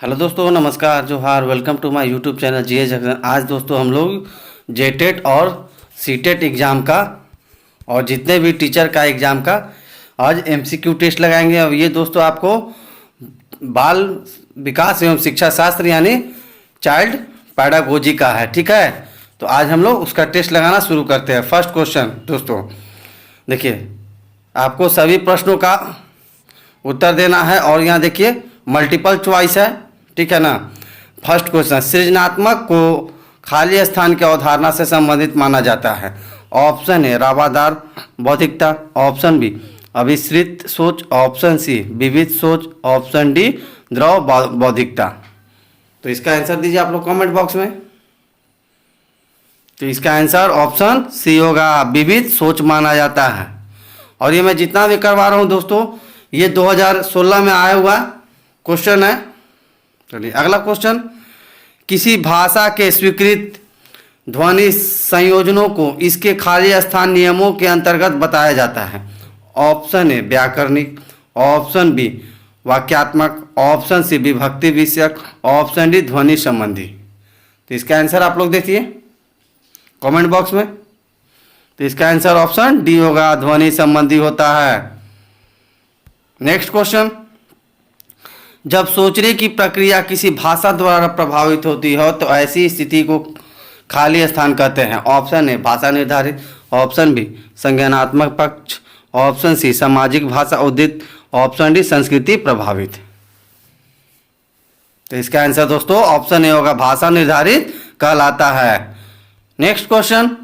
Hello दोस्तों, नमस्कार, जोहार। Welcome to my YouTube channel GS Jagan. आज दोस्तों हम लोग जेटेट और सीटेट एग्ज़ाम का और जितने भी टीचर का एग्ज़ाम का आज एमसीक्यू टेस्ट लगाएंगे। अब ये दोस्तों आपको बाल विकास एवं शिक्षा शास्त्र यानी चाइल्ड पैडागोजी का है, ठीक है। तो आज हम लोग उसका टेस्ट लगाना शुरू करते हैं। फर्स्ट क्वेश्चन दोस्तों देखिए, आपको सभी प्रश्नों का उत्तर देना है और यहाँ देखिए मल्टीपल चॉइस है, ठीक है ना। फर्स्ट क्वेश्चन, सृजनात्मक को खाली स्थान की अवधारणा से संबंधित माना जाता है। ऑप्शन ए रावादार बौद्धिकता, ऑप्शन बी अभिसरित सोच, ऑप्शन सी विविध सोच, ऑप्शन डी द्रव बौद्धिकता। तो इसका आंसर दीजिए आप लोग कमेंट बॉक्स में। तो इसका आंसर ऑप्शन सी होगा, विविध सोच माना जाता है। और ये मैं जितना भी करवा रहा हूँ दोस्तों, ये 2016 में आया हुआ क्वेश्चन है। चलिए अगला क्वेश्चन, किसी भाषा के स्वीकृत ध्वनि संयोजनों को इसके खाली स्थान नियमों के अंतर्गत बताया जाता है। ऑप्शन ए व्याकरणिक, ऑप्शन बी वाक्यात्मक, ऑप्शन सी विभक्ति विषयक, ऑप्शन डी ध्वनि संबंधी। तो इसका आंसर आप लोग देखिए कमेंट बॉक्स में। तो इसका आंसर ऑप्शन डी होगा, ध्वनि संबंधी होता है। नेक्स्ट क्वेश्चन, जब सोचने की प्रक्रिया किसी भाषा द्वारा प्रभावित होती हो तो ऐसी स्थिति को खाली स्थान कहते हैं। ऑप्शन ए भाषा निर्धारित, ऑप्शन बी संज्ञानात्मक पक्ष, ऑप्शन सी सामाजिक भाषा उदित, ऑप्शन डी संस्कृति प्रभावित। तो इसका आंसर दोस्तों ऑप्शन ए होगा, भाषा निर्धारित कहलाता है। नेक्स्ट क्वेश्चन,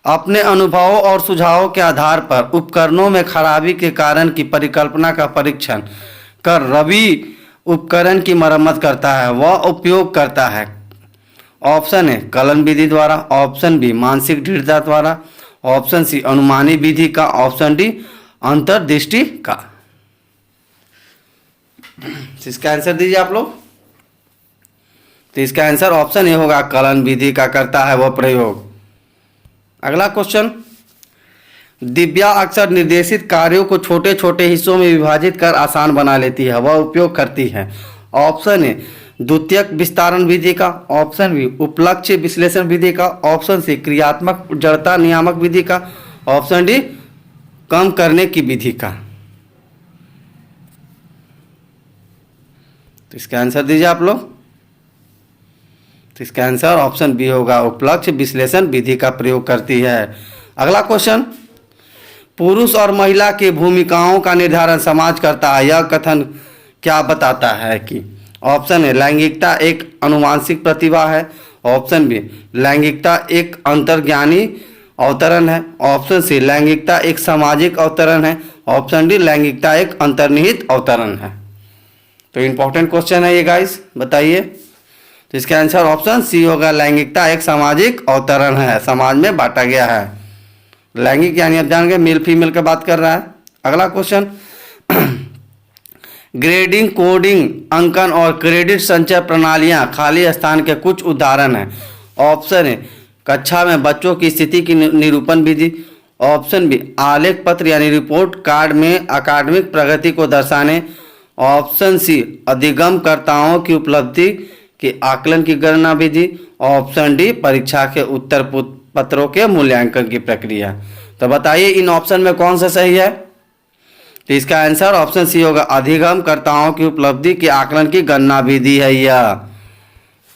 अपने अनुभवों और सुझावों के आधार पर उपकरणों में खराबी के कारण की परिकल्पना का परीक्षण कर रवि उपकरण की मरम्मत करता है, वह उपयोग करता है। ऑप्शन ए कलन विधि द्वारा, ऑप्शन बी मानसिक दृढ़ता द्वारा, ऑप्शन सी अनुमानी विधि का, ऑप्शन डी अंतर्दृष्टि का। इसका आंसर दीजिए आप लोग। तो इसका आंसर ऑप्शन ए होगा, कलन विधि का करता है वह प्रयोग। अगला क्वेश्चन, दिव्या अक्सर निर्देशित कार्यों को छोटे छोटे हिस्सों में विभाजित कर आसान बना लेती है, वह उपयोग करती है। ऑप्शन ए द्वितीयक विस्तारण विधि का, ऑप्शन बी उपलक्ष्य विश्लेषण विधि का, ऑप्शन सी क्रियात्मक जड़ता नियामक विधि का, ऑप्शन डी कम करने की विधि का। तो इसका आंसर दीजिए आप लोग। तो इसका आंसर ऑप्शन बी होगा, उपलक्ष्य विश्लेषण विधि का प्रयोग करती है। अगला क्वेश्चन, पुरुष और महिला की भूमिकाओं का निर्धारण समाज करता है, यह कथन क्या बताता है कि। ऑप्शन ए लैंगिकता एक अनुवांशिक प्रतिभा है, ऑप्शन बी लैंगिकता एक अंतर्ज्ञानी अवतरण है, ऑप्शन सी लैंगिकता एक सामाजिक अवतरण है, ऑप्शन डी लैंगिकता एक अंतर्निहित अवतरण है। तो इंपॉर्टेंट क्वेश्चन है ये गाइस, बताइए। तो इसका आंसर ऑप्शन सी होगा, लैंगिकता एक सामाजिक अवतरण है, समाज में बांटा गया है। लैंगिक यानी आप जान गए मेल फीमेल का बात कर रहा है। अगला क्वेश्चन, ग्रेडिंग, कोडिंग, अंकन और क्रेडिट संचय प्रणालियां खाली स्थान के कुछ उदाहरण हैं। ऑप्शन ए कक्षा में बच्चों की स्थिति की निरूपण विधि, ऑप्शन बी आलेख पत्र यानी रिपोर्ट कार्ड में अकादमिक प्रगति को दर्शाने, ऑप्शन सी अधिगमकर्ताओं की उपलब्धि के आकलन की गणना विधि, ऑप्शन डी परीक्षा के उत्तर पत्रों के मूल्यांकन की प्रक्रिया। तो बताइए इन ऑप्शन में कौन सा सही है। तो इसका आंसर ऑप्शन सी होगा, अधिगमकर्ताओं की उपलब्धि के आकलन की गणना विधि है यह।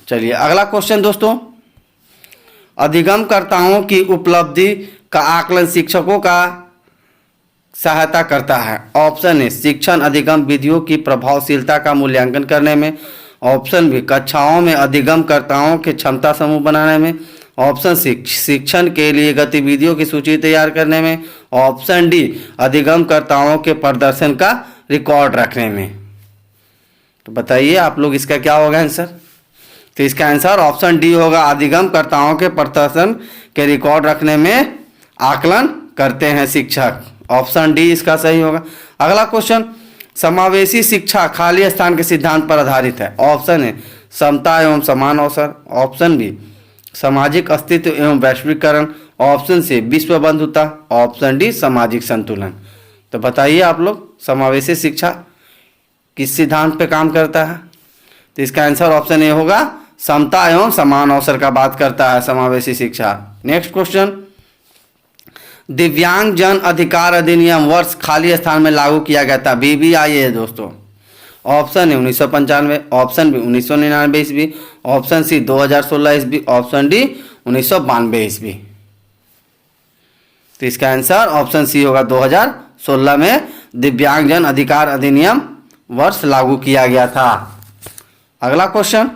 चलिए अगला क्वेश्चन दोस्तों, अधिगमकर्ताओं की उपलब्धि का आकलन शिक्षकों का सहायता करता है। ऑप्शन ए शिक्षण अधिगम विधियों की प्रभावशीलता का मूल्यांकन करने में, ऑप्शन बी कक्षाओं में अधिगमकर्ताओं के क्षमता समूह बनाने में, ऑप्शन सी शिक्षण के लिए गतिविधियों की सूची तैयार करने में, ऑप्शन डी अधिगमकर्ताओं के प्रदर्शन का रिकॉर्ड रखने में। तो बताइए आप लोग इसका क्या होगा आंसर। तो इसका आंसर ऑप्शन डी होगा, अधिगमकर्ताओं के प्रदर्शन के रिकॉर्ड रखने में आकलन करते हैं शिक्षक। ऑप्शन डी इसका सही होगा। अगला क्वेश्चन, समावेशी शिक्षा खाली स्थान के सिद्धांत पर आधारित है। ऑप्शन ए समता एवं समान अवसर, ऑप्शन बी सामाजिक अस्तित्व एवं वैश्वीकरण, ऑप्शन सी विश्व बंधुता, ऑप्शन डी सामाजिक संतुलन। तो बताइए आप लोग समावेशी शिक्षा किस सिद्धांत पे काम करता है। तो इसका आंसर ऑप्शन ए होगा, समता एवं समान अवसर का बात करता है समावेशी शिक्षा। नेक्स्ट क्वेश्चन, दिव्यांग जन अधिकार अधिनियम वर्ष खाली स्थान में लागू किया गया था। BBI है दोस्तों। ऑप्शन है 1995, ऑप्शन बी 1999 ईस्वी, ऑप्शन सी 2016 ईस्वी, ऑप्शन डी 1992 ईस्वी। तो इसका आंसर ऑप्शन सी होगा, 2016 में दिव्यांगजन अधिकार अधिनियम वर्ष लागू किया गया था। अगला क्वेश्चन,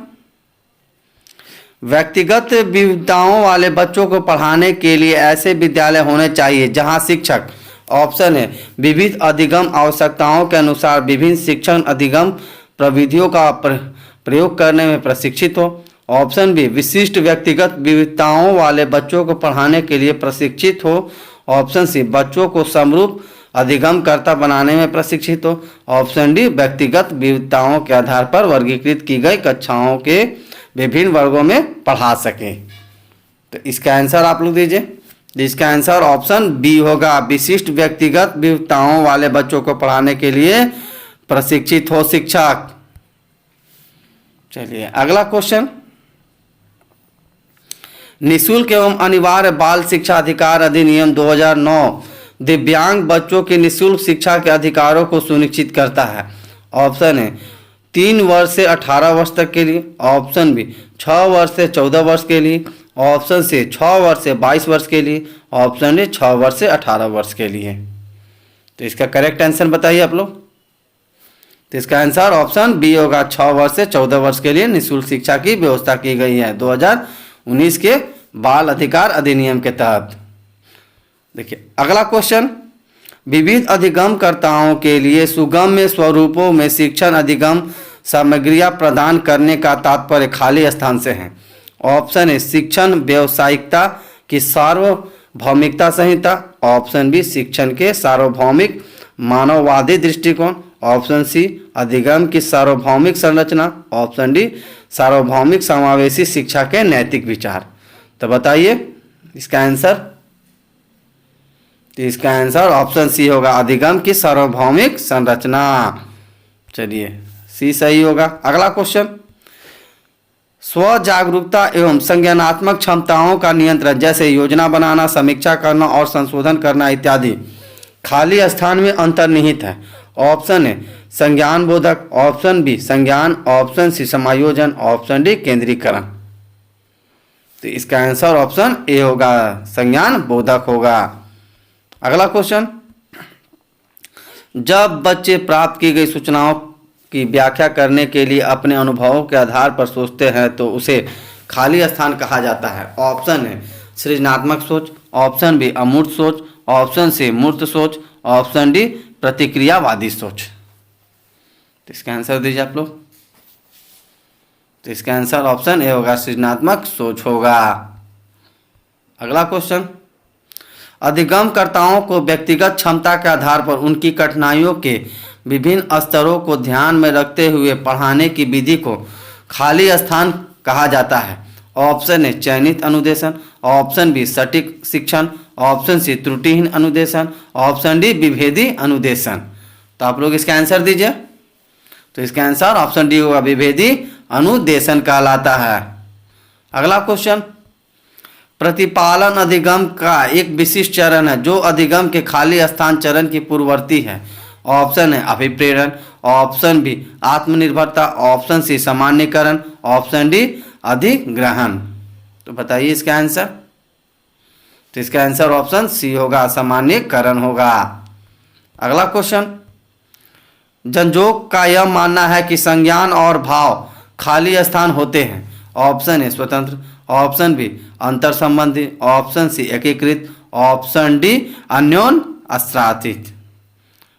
व्यक्तिगत विविधताओं वाले बच्चों को पढ़ाने के लिए ऐसे विद्यालय होने चाहिए जहां शिक्षक, ऑप्शन है विविध अधिगम आवश्यकताओं के अनुसार विभिन्न शिक्षण अधिगम प्रविधियों का प्रयोग करने में प्रशिक्षित हो, ऑप्शन बी विशिष्ट व्यक्तिगत विविधताओं वाले बच्चों को पढ़ाने के लिए प्रशिक्षित हो, ऑप्शन सी बच्चों को समरूप अधिगमकर्ता बनाने में प्रशिक्षित हो, ऑप्शन डी व्यक्तिगत विविधताओं के आधार पर वर्गीकृत की गई कक्षाओं के विभिन्न वर्गों में पढ़ा सके। तो इसका आंसर आप लोग दीजिए। इसका आंसर ऑप्शन बी होगा, विशिष्ट व्यक्तिगत विविधताओं वाले बच्चों को पढ़ाने के लिए प्रशिक्षित हो शिक्षक। चलिए अगला क्वेश्चन, निःशुल्क एवं अनिवार्य बाल शिक्षा अधिकार अधिनियम 2009 दिव्यांग बच्चों की निःशुल्क शिक्षा के अधिकारों को सुनिश्चित करता है। ऑप्शन है 3 वर्ष से 18 वर्ष तक के लिए, ऑप्शन बी 6 वर्ष से 14 वर्ष के लिए, ऑप्शन सी 6 वर्ष से 22 वर्ष के लिए, ऑप्शन डी 6 वर्ष से 18 वर्ष के लिए। तो इसका करेक्ट आंसर बताइए आप लोग। तो इसका आंसर ऑप्शन बी होगा, 6 वर्ष से 14 वर्ष के लिए निःशुल्क शिक्षा की व्यवस्था की गई है 2019 के बाल अधिकार अधिनियम के तहत। देखिए अगला क्वेश्चन, विविध अधिगमकर्ताओं के लिए सुगम्य स्वरूपों में शिक्षण अधिगम सामग्रियां प्रदान करने का तात्पर्य खाली स्थान से है। ऑप्शन है शिक्षण व्यावसायिकता की सार्वभौमिकता संहिता, ऑप्शन बी शिक्षण के सार्वभौमिक मानववादी दृष्टिकोण, ऑप्शन सी अधिगम की सार्वभौमिक संरचना, ऑप्शन डी सार्वभौमिक समावेशी शिक्षा के नैतिक विचार। तो बताइए इसका आंसर। तो इसका आंसर ऑप्शन सी होगा, अधिगम की सार्वभौमिक संरचना। चलिए सी सही होगा। अगला क्वेश्चन, स्व जागरूकता एवं संज्ञानात्मक क्षमताओं का नियंत्रण जैसे योजना बनाना, समीक्षा करना और संशोधन करना इत्यादि खाली स्थान में अंतर्निहित है। ऑप्शन है संज्ञान बोधक, ऑप्शन बी संज्ञान, ऑप्शन सी समायोजन, ऑप्शन डी केंद्रीकरण। तो इसका आंसर ऑप्शन ए होगा, संज्ञान बोधक होगा। अगला क्वेश्चन, जब बच्चे प्राप्त की गई सूचनाओं की व्याख्या करने के लिए अपने अनुभवों के आधार पर सोचते हैं तो उसे खाली स्थान कहा जाता है। ऑप्शन है सृजनात्मक सोच, ऑप्शन बी अमूर्त सोच, ऑप्शन सी मूर्त सोच, ऑप्शन डी प्रतिक्रियावादी सोच। तो इसका आंसर दीजिए आप लोग। तो इसका आंसर ऑप्शन ए होगा, सृजनात्मक सोच होगा। अगला क्वेश्चन, अधिगमकर्ताओं को व्यक्तिगत क्षमता के आधार पर उनकी कठिनाइयों के विभिन्न स्तरों को ध्यान में रखते हुए पढ़ाने की विधि को खाली स्थान कहा जाता है। ऑप्शन ए चयनित अनुदेशन, ऑप्शन बी सटीक शिक्षण, ऑप्शन सी त्रुटिहीन अनुदेशन, ऑप्शन डी विभेदी अनुदेशन। तो आप लोग इसका आंसर दीजिए। तो इसका आंसर ऑप्शन डी होगा, विभेदी अनुदेशन कहलाता है। अगला क्वेश्चन, प्रतिपालन अधिगम का एक विशिष्ट चरण है जो अधिगम के खाली स्थान चरण की पूर्ववर्ती है। ऑप्शन है अभिप्रेरण, ऑप्शन बी आत्मनिर्भरता, ऑप्शन सी सामान्यकरण, ऑप्शन डी अधिग्रहण। तो बताइए इसका आंसर। तो इसका आंसर ऑप्शन सी होगा, सामान्यकरण होगा। अगला क्वेश्चन, जनजोग का यह मानना है कि संज्ञान और भाव खाली स्थान होते हैं। ऑप्शन ए स्वतंत्र, ऑप्शन बी अंतर संबंधी, ऑप्शन सी एकीकृत, ऑप्शन डी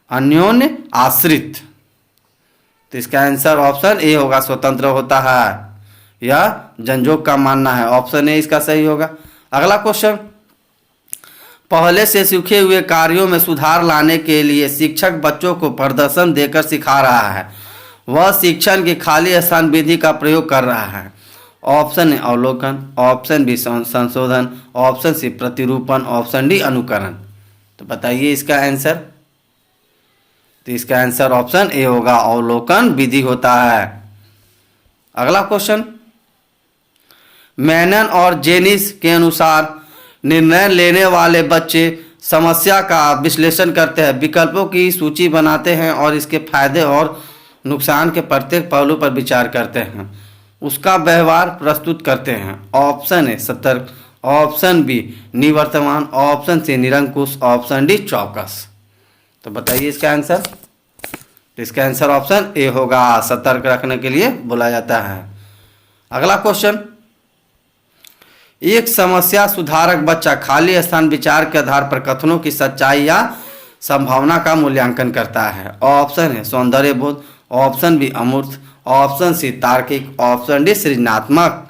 अन्योन्य आश्रित। तो इसका आंसर ऑप्शन ए होगा, स्वतंत्र होता है। यह जनजोग का मानना है, ऑप्शन ए इसका सही होगा। अगला क्वेश्चन, पहले से सीखे हुए कार्यों में सुधार लाने के लिए शिक्षक बच्चों को प्रदर्शन देकर सिखा रहा है। वह शिक्षण की खाली स्थान विधि का प्रयोग कर रहा है। ऑप्शन ए अवलोकन, ऑप्शन बी संशोधन, ऑप्शन सी प्रतिरूपण, ऑप्शन डी अनुकरण। तो बताइए इसका आंसर। तो इसका आंसर ऑप्शन ए होगा, अवलोकन विधि होता है। अगला क्वेश्चन, मेनन और जेनिस के अनुसार निर्णय लेने वाले बच्चे समस्या का विश्लेषण करते हैं, विकल्पों की सूची बनाते हैं और इसके फायदे और नुकसान के प्रत्येक पहलू पर विचार करते हैं, उसका व्यवहार प्रस्तुत करते हैं। ऑप्शन ए सतर्क, ऑप्शन बी निवर्तमान, ऑप्शन सी निरंकुश, ऑप्शन डी चौकस। तो बताइए इसका आंसर। तो इसका आंसर ऑप्शन ए होगा, सतर्क रखने के लिए बोला जाता है। अगला क्वेश्चन, एक समस्या सुधारक बच्चा खाली स्थान विचार के आधार पर कथनों की सच्चाई या संभावना का मूल्यांकन करता है। ऑप्शन है सौंदर्य बोध, ऑप्शन बी अमूर्त, ऑप्शन सी तार्किक, ऑप्शन डी सृजनात्मक।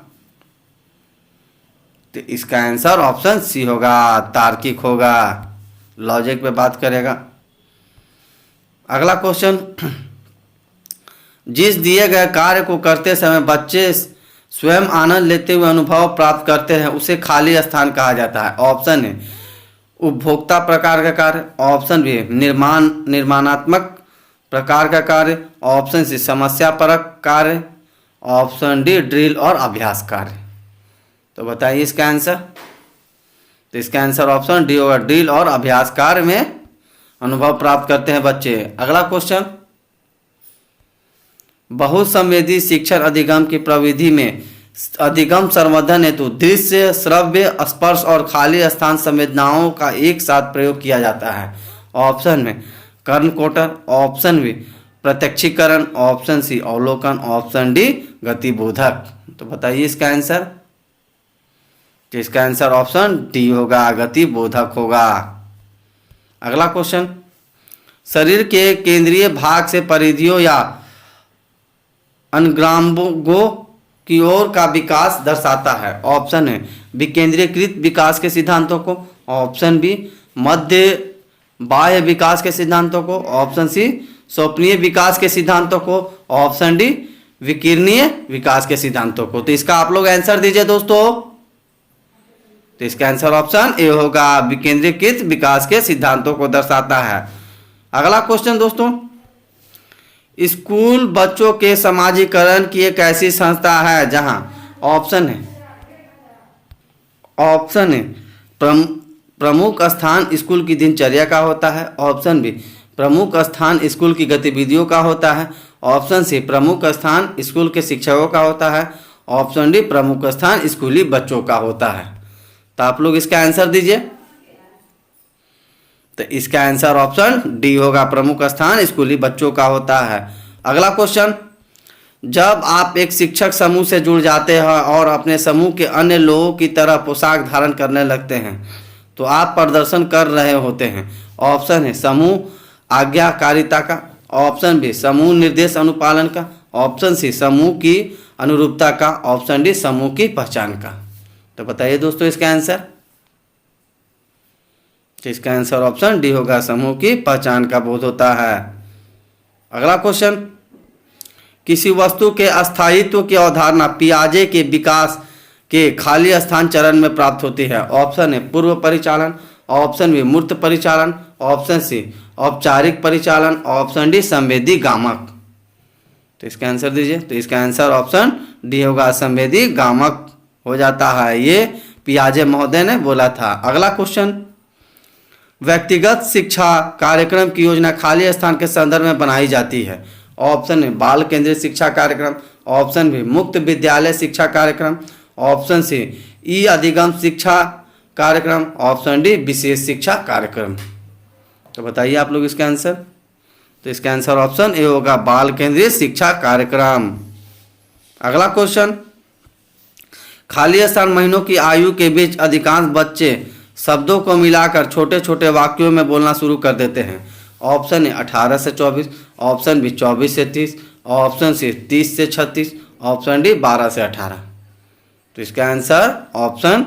तो इसका आंसर ऑप्शन सी होगा, तार्किक होगा, लॉजिक पे बात करेगा। अगला क्वेश्चन, जिस दिए गए कार्य को करते समय बच्चे स्वयं आनंद लेते हुए अनुभव प्राप्त करते हैं उसे खाली स्थान कहा जाता है। ऑप्शन है उपभोक्ता प्रकार का कार्य, ऑप्शन बी निर्माणात्मक प्रकार का कार्य, ऑप्शन सी समस्या परक कार्य, ऑप्शन डी ड्रिल और अभ्यास कार्य। तो बताइए इसका आंसर। तो इसका आंसर ऑप्शन डी होगा, ड्रिल और अभ्यास कार्य में अनुभव प्राप्त करते हैं बच्चे। अगला क्वेश्चन, बहुसंवेदी शिक्षण अधिगम की प्रविधि में अधिगम संवर्धन हेतु दृश्य, श्रव्य, स्पर्श और खाली स्थान संवेदनाओं का एक साथ प्रयोग किया जाता है। ऑप्शन में कर्णकोटर, ऑप्शन बी प्रत्यक्षीकरण, ऑप्शन सी अवलोकन, ऑप्शन डी गतिबोधक। तो बताइए इसका आंसर। तो इसका आंसर ऑप्शन डी होगा, गतिबोधक होगा। अगला क्वेश्चन, शरीर के केंद्रीय भाग से परिधियों या अनग्राम्बों की ओर का विकास दर्शाता है। ऑप्शन है विकेंद्रीकृत विकास के सिद्धांतों को, ऑप्शन बी मध्य बाह्य विकास के सिद्धांतों को, ऑप्शन सी स्वप्नीय विकास के सिद्धांतों को, ऑप्शन डी विकिरणीय विकास के सिद्धांतों को। तो इसका आप लोग आंसर दीजिए दोस्तों। तो इसका आंसर ऑप्शन ए होगा, विकेंद्रीकृत विकास के सिद्धांतों को दर्शाता है। अगला क्वेश्चन दोस्तों, स्कूल बच्चों के समाजीकरण की एक ऐसी संस्था है जहां ऑप्शन है प्रमुख स्थान स्कूल की दिनचर्या का होता है, ऑप्शन बी प्रमुख स्थान स्कूल की गतिविधियों का होता है, ऑप्शन सी प्रमुख स्थान स्कूल के शिक्षकों का होता है, ऑप्शन डी प्रमुख स्थान स्कूली बच्चों का होता है। तो आप लोग इसका आंसर दीजिए। तो इसका आंसर ऑप्शन डी होगा, प्रमुख स्थान स्कूली बच्चों का होता है। अगला क्वेश्चन, जब आप एक शिक्षक समूह से जुड़ जाते हैं और अपने समूह के अन्य लोगों की तरह पोशाक धारण करने लगते हैं तो आप प्रदर्शन कर रहे होते हैं। ऑप्शन है समूह आज्ञाकारिता का, ऑप्शन बी समूह निर्देश अनुपालन का, ऑप्शन सी समूह की अनुरूपता का, ऑप्शन डी समूह की पहचान का। तो बताइए दोस्तों इसका आंसर। इसका आंसर ऑप्शन डी होगा, समूह की पहचान का बोध होता है। अगला क्वेश्चन, किसी वस्तु के अस्थायित्व की अवधारणा पियाजे के विकास के खाली स्थान चरण में प्राप्त होती है। ऑप्शन है पूर्व परिचालन, ऑप्शन बी मूर्त परिचालन, ऑप्शन सी औपचारिक परिचालन, ऑप्शन डी संवेदी गामक। तो इसका आंसर दीजिए। तो इसका आंसर ऑप्शन डी होगा, संवेदी गामक हो जाता है। ये पियाजे महोदय ने बोला था। अगला क्वेश्चन, व्यक्तिगत शिक्षा कार्यक्रम की योजना खाली स्थान के संदर्भ में बनाई जाती है। ऑप्शन है बाल केंद्रित शिक्षा कार्यक्रम, ऑप्शन बी मुक्त विद्यालय शिक्षा कार्यक्रम, ऑप्शन सी ई अधिगम शिक्षा कार्यक्रम, ऑप्शन डी विशेष शिक्षा कार्यक्रम। तो बताइए आप लोग इसका आंसर। तो इसका आंसर ऑप्शन ए होगा, बाल केंद्रित शिक्षा कार्यक्रम। अगला क्वेश्चन, खाली स्थान महीनों की आयु के बीच अधिकांश बच्चे शब्दों को मिलाकर छोटे छोटे वाक्यों में बोलना शुरू कर देते हैं। ऑप्शन है 18 से 24, ऑप्शन बी 24 से 30, ऑप्शन सी 30 से 36, ऑप्शन डी 12 से 18। तो इसका आंसर ऑप्शन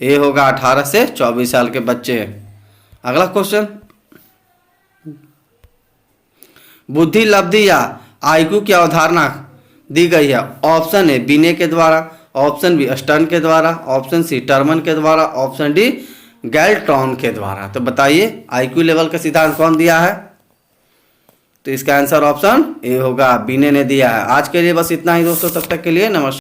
ए होगा, 18 से 24 साल के बच्चे। अगला क्वेश्चन, बुद्धि लब्धि या आईक्यू की अवधारणा दी गई है। ऑप्शन ए बीने के द्वारा, ऑप्शन बी स्टर्न के द्वारा, ऑप्शन सी टर्मन के द्वारा, ऑप्शन डी गैल्ट्रॉन के द्वारा। तो बताइए आईक्यू लेवल का सिद्धांत कौन दिया है। तो इसका आंसर ऑप्शन ए होगा, बीने ने दिया है। आज के लिए बस इतना ही दोस्तों, तब तक के लिए नमस्कार।